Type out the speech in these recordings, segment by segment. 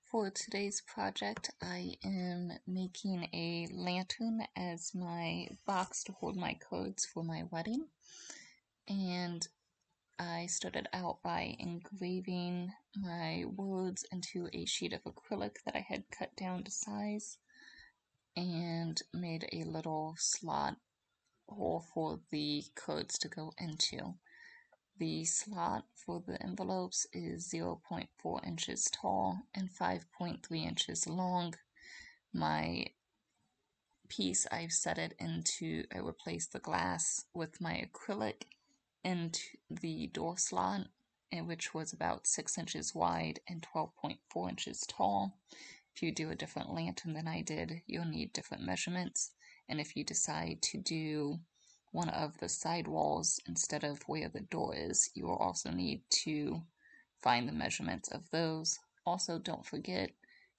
For today's project, I am making a lantern as my box to hold my cards for my wedding. And I started out by engraving my words into a sheet of acrylic that I had cut down to size and made a little slot hole for the cards to go into. The slot for the envelopes is 0.4 inches tall and 5.3 inches long. My piece, I've set it into, I replaced the glass with my acrylic into the door slot, which was about 6 inches wide and 12.4 inches tall. If you do a different lantern than I did, you'll need different measurements. And if you decide to do one of the side walls instead of where the door is, you will also need to find the measurements of those. Also, don't forget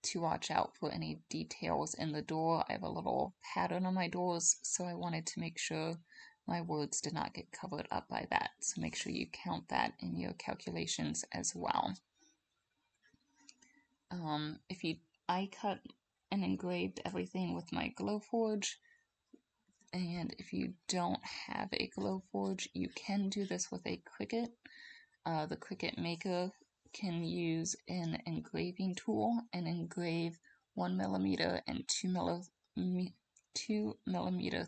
to watch out for any details in the door. I have a little pattern on my doors, so I wanted to make sure my words did not get covered up by that. So make sure you count that in your calculations as well. I cut and engraved everything with my Glowforge. And if you don't have a Glowforge, you can do this with a Cricut. The Cricut Maker can use an engraving tool and engrave 1mm and 2mm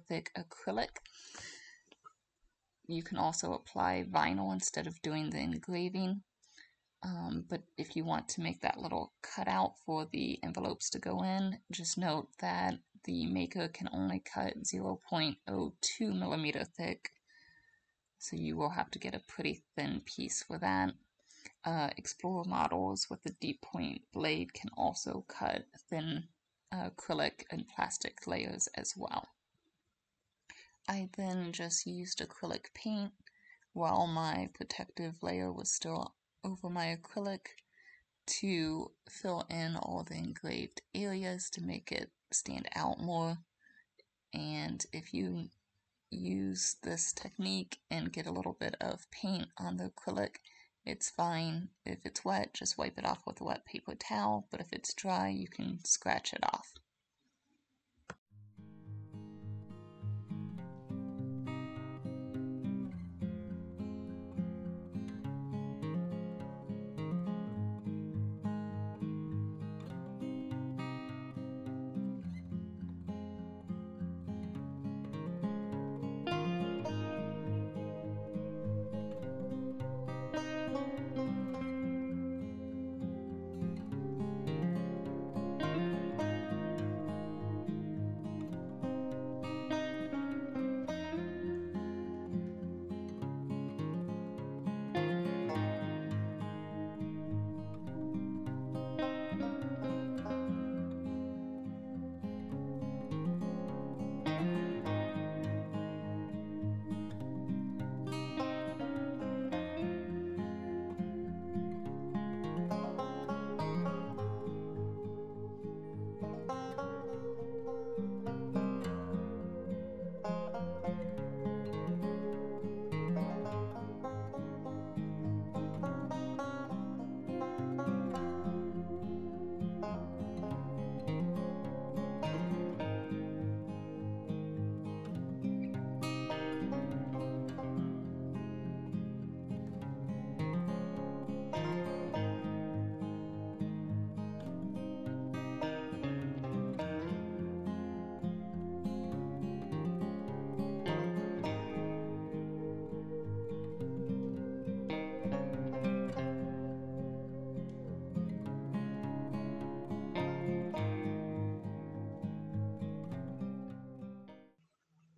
thick acrylic. You can also apply vinyl instead of doing the engraving. But if you want to make that little cutout for the envelopes to go in, just note that the Maker can only cut 0.02mm thick, so you will have to get a pretty thin piece for that. Explorer models with the deep point blade can also cut thin acrylic and plastic layers as well. I then just used acrylic paint while my protective layer was still over my acrylic to fill in all the engraved areas to make it stand out more. And if you use this technique and get a little bit of paint on the acrylic, it's fine. If it's wet, just wipe it off with a wet paper towel, but if it's dry, you can scratch it off.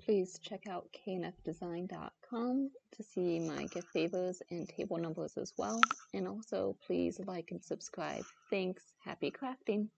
Please check out knfdesign.com to see my gift favors and table numbers as well. And also, please like and subscribe. Thanks. Happy crafting.